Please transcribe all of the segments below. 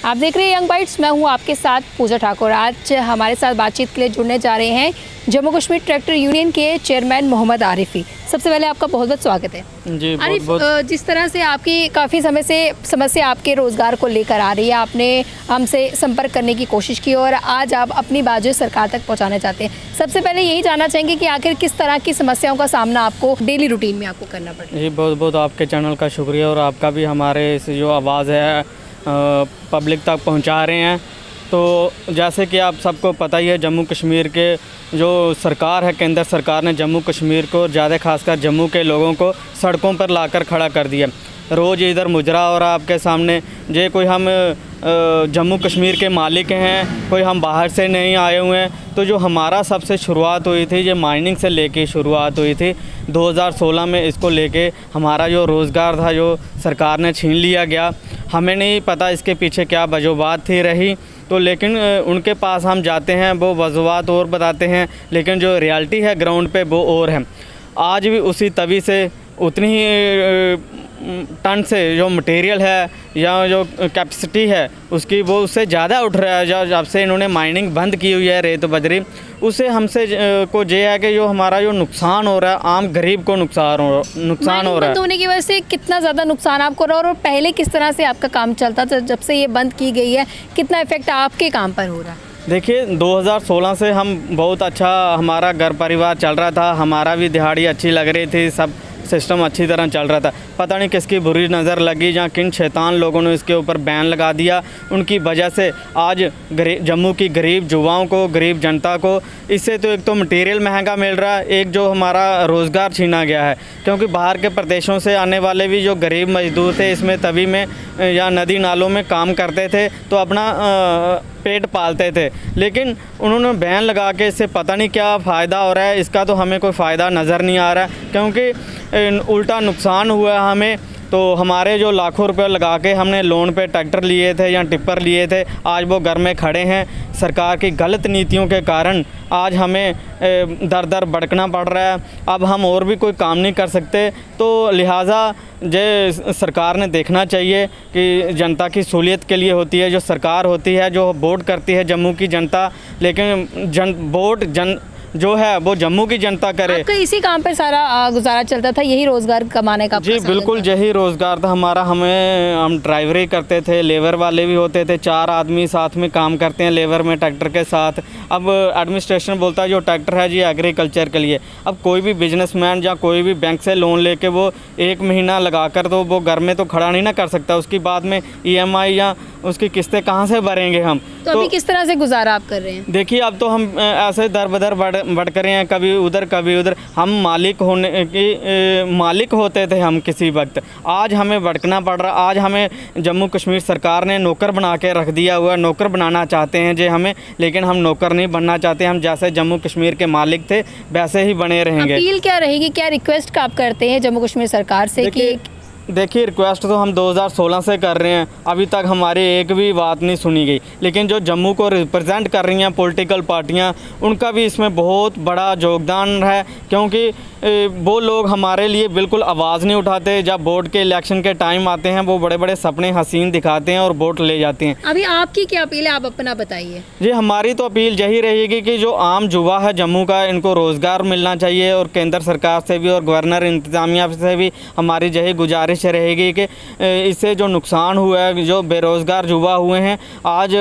आप देख रहे हैं यंग बाइट्स, मैं हूं आपके साथ पूजा ठाकुर। आज हमारे साथ बातचीत के लिए जुड़ने जा रहे हैं जम्मू कश्मीर ट्रैक्टर यूनियन के चेयरमैन मोहम्मद आरिफी। सबसे पहले आपका बहुत बहुत स्वागत है जी। आरिफ, जिस तरह से आपकी काफ़ी समय से समस्या आपके रोज़गार को लेकर आ रही है, आपने हमसे संपर्क करने की कोशिश की और आज आप अपनी बात जो सरकार तक पहुंचाना चाहते हैं। सबसे पहले यही जानना चाहेंगे कि आखिर किस तरह की समस्याओं का सामना आपको डेली रूटीन में आपको करना पड़ता है। जी, बहुत बहुत आपके चैनल का शुक्रिया और आपका भी हमारे इस जो आवाज़ है पब्लिक तक पहुंचा रहे हैं। तो जैसे कि आप सबको पता ही है, जम्मू कश्मीर के जो सरकार है, केंद्र सरकार ने जम्मू कश्मीर को, ज़्यादा खासकर जम्मू के लोगों को सड़कों पर लाकर खड़ा कर दिया। रोज़ इधर मुजरा हो रहा आपके सामने। जे कोई हम जम्मू कश्मीर के मालिक हैं, कोई हम बाहर से नहीं आए हुए हैं। तो जो हमारा सबसे शुरुआत हुई थी, ये माइनिंग से लेके शुरुआत हुई थी 2016 में। इसको लेके हमारा जो रोज़गार था जो सरकार ने छीन लिया गया। हमें नहीं पता इसके पीछे क्या वजूहत थी रही, तो लेकिन उनके पास हम जाते हैं, वो वजूहत और बताते हैं, लेकिन जो रियलिटी है ग्राउंड पे वो और है। आज भी उसी तवी से उतनी ही टन से जो मटेरियल है या जो कैपेसिटी है उसकी, वो उससे ज़्यादा उठ रहा है। जब से इन्होंने माइनिंग बंद की हुई है रेत बजरी, उससे हमसे को ये है कि जो हमारा जो नुकसान हो रहा है, आम गरीब को नुकसान हो रहा है। बंद होने की वजह से कितना ज़्यादा नुकसान आपको रहा है और पहले किस तरह से आपका काम चलता था? जब से ये बंद की गई है, कितना इफेक्ट आपके काम पर हो रहा है? देखिए, 2016 से हम बहुत अच्छा, हमारा घर परिवार चल रहा था, हमारा भी दिहाड़ी अच्छी लग रही थी, सब सिस्टम अच्छी तरह चल रहा था। पता नहीं किसकी बुरी नज़र लगी, जहाँ किन शैतान लोगों ने इसके ऊपर बैन लगा दिया। उनकी वजह से आज जम्मू की गरीब युवाओं को, गरीब जनता को, इससे तो एक तो मटेरियल महंगा मिल रहा है, एक जो हमारा रोज़गार छीना गया है। क्योंकि बाहर के प्रदेशों से आने वाले भी जो गरीब मजदूर थे, इसमें तवी में या नदी नालों में काम करते थे, तो अपना पेट पालते थे। लेकिन उन्होंने बैन लगा के इससे पता नहीं क्या फ़ायदा हो रहा है। इसका तो हमें कोई फ़ायदा नज़र नहीं आ रहा है, क्योंकि उल्टा नुकसान हुआ है हमें। तो हमारे जो लाखों रुपए लगा के हमने लोन पे ट्रैक्टर लिए थे या टिप्पर लिए थे, आज वो घर में खड़े हैं। सरकार की गलत नीतियों के कारण आज हमें दर दर भटकना पड़ रहा है। अब हम और भी कोई काम नहीं कर सकते, तो लिहाजा जे सरकार ने देखना चाहिए कि जनता की सहूलियत के लिए होती है जो सरकार होती है, जो वोट करती है जम्मू की जनता, लेकिन वोट जो है वो जम्मू की जनता करे। आपका इसी काम पर सारा गुजारा चलता था, यही रोज़गार कमाने का? जी बिल्कुल, यही रोज़गार था हमारा। हम ड्राइवरी करते थे, लेबर वाले भी होते थे, 4 आदमी साथ में काम करते हैं लेबर में ट्रैक्टर के साथ। अब एडमिनिस्ट्रेशन बोलता है जो ट्रैक्टर है जी एग्रीकल्चर के लिए। अब कोई भी बिजनेसमैन या कोई भी बैंक से लोन लेके वो 1 महीना लगाकर तो वो घर में तो खड़ा नहीं ना कर सकता। उसकी बाद में EMI या उसकी किस्तें कहाँ से भरेंगे हम? तो अभी किस तरह से गुजारा आप कर रहे हैं? देखिए, अब तो हम ऐसे दर बदर बढ़ कर रहे हैं, कभी उधर कभी उधर। हम मालिक होते थे हम किसी वक्त, आज हमें भटकना पड़ रहा। आज हमें जम्मू कश्मीर सरकार ने नौकर बना के रख दिया हुआ। नौकर बनाना चाहते हैं जे हमें, लेकिन हम नौकर नहीं बनना चाहते। हम जैसे जम्मू कश्मीर के मालिक थे वैसे ही बने रहेंगे। अपील क्या रहेगी, क्या रिक्वेस्ट आप करते हैं जम्मू कश्मीर सरकार से? देखिए, रिक्वेस्ट तो हम 2016 से कर रहे हैं, अभी तक हमारी एक भी बात नहीं सुनी गई। लेकिन जो जम्मू को रिप्रेजेंट कर रही हैं पॉलिटिकल पार्टियां, उनका भी इसमें बहुत बड़ा योगदान है, क्योंकि वो लोग हमारे लिए बिल्कुल आवाज़ नहीं उठाते। जब वोट के इलेक्शन के टाइम आते हैं, वो बड़े बड़े सपने हसीन दिखाते हैं और वोट ले जाते हैं। अभी आपकी क्या अपील है, आप अपना बताइए। जी, हमारी तो अपील यही रहेगी कि जो आम युवा है जम्मू का, इनको रोज़गार मिलना चाहिए। और केंद्र सरकार से भी और गवर्नर इंतज़ामिया से भी हमारी यही गुजारिश रहेगी कि इससे जो नुकसान हुआ है, जो बेरोज़गार युवा हुए हैं, आज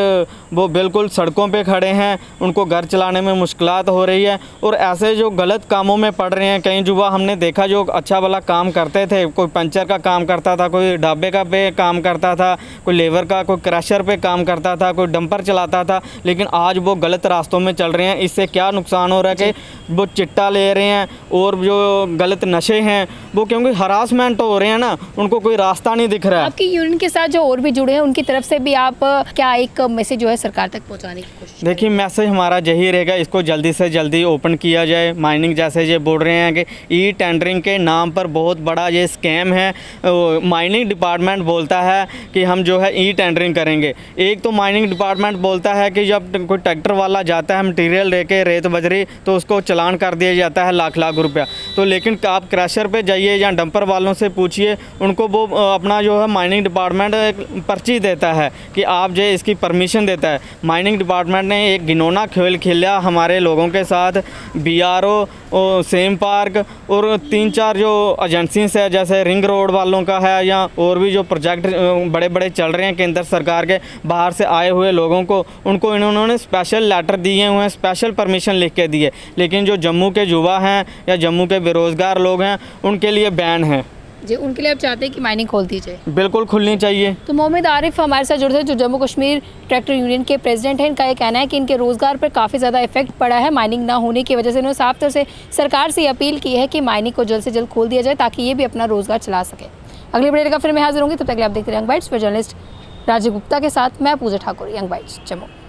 वो बिल्कुल सड़कों पे खड़े हैं, उनको घर चलाने में मुश्किलात हो रही है। और ऐसे जो गलत कामों में पड़ रहे हैं, कई युवा हमने देखा जो अच्छा वाला काम करते थे, कोई पंचर का काम करता था, कोई ढाबे का पे काम करता था, कोई लेबर का, कोई क्रशर पे काम करता था, कोई डंपर चलाता था, लेकिन आज वो गलत रास्तों में चल रहे हैं। इससे क्या नुकसान हो रहा है कि वो चिट्टा ले रहे हैं और जो गलत नशे हैं वो, क्योंकि हरासमेंट हो रहे हैं ना, उनको कोई रास्ता नहीं दिख रहा है। आपकी यूनियन के साथ जो और भी जुड़े हैं, उनकी तरफ से भी आप क्या एक मैसेज जो है सरकार तक पहुंचाने की कोशिश? देखिए, मैसेज हमारा यही रहेगा, इसको जल्दी से जल्दी ओपन किया जाए। माइनिंग जैसे ये बोल रहे हैं कि टेंडरिंग के नाम पर बहुत बड़ा ये स्कैम है। माइनिंग डिपार्टमेंट बोलता है कि हम जो है टेंडरिंग करेंगे। एक तो माइनिंग डिपार्टमेंट बोलता है कि जब कोई ट्रैक्टर वाला जाता है मटीरियल लेके रेत बजरी, तो उसको चलान कर दिया जाता है लाख रुपया। तो लेकिन आप क्रशर पे जाइए, जाइए या डंपर वालों से पूछिए, उनको वो अपना जो है माइनिंग डिपार्टमेंट एक पर्ची देता है कि आप जो इसकी परमिशन देता है। माइनिंग डिपार्टमेंट ने एक घिनौना खेल खेला हमारे लोगों के साथ। BRO, सेम पार्क और 3-4 जो एजेंसीज है, जैसे रिंग रोड वालों का है या और भी जो प्रोजेक्ट बड़े बड़े चल रहे हैं केंद्र सरकार के, बाहर से आए हुए लोगों को उनको इन्होंने स्पेशल लेटर दिए हुए हैं, स्पेशल परमिशन लिख के दिए। लेकिन जो जम्मू के युवा हैं या जम्मू के बेरोज़गार लोग हैं, उनके लिए बैन है जी। उनके लिए आप चाहते हैं कि माइनिंग खोल दी जाए? बिल्कुल खुलनी चाहिए। तो मोहम्मद आरिफ हमारे साथ जुड़े थे, जो जम्मू कश्मीर ट्रैक्टर यूनियन के प्रेसिडेंट हैं। इनका ये कहना है कि इनके रोज़गार पर काफ़ी ज़्यादा इफेक्ट पड़ा है माइनिंग ना होने की वजह से। इन्होंने साफ तौर से सरकार से अपील की है कि माइनिंग को जल्द से जल्द खोल दिया जाए ताकि ये भी अपना रोज़गार चला सके। अगली वीडियो का फिर मैं हाजिर होंगी, तब तक आप देखते रहिए यंग बाइट्स। पर जर्नलिस्ट राजीव गुप्ता के साथ मैं पूजा ठाकुर, यंग बाइट्स जम्मू।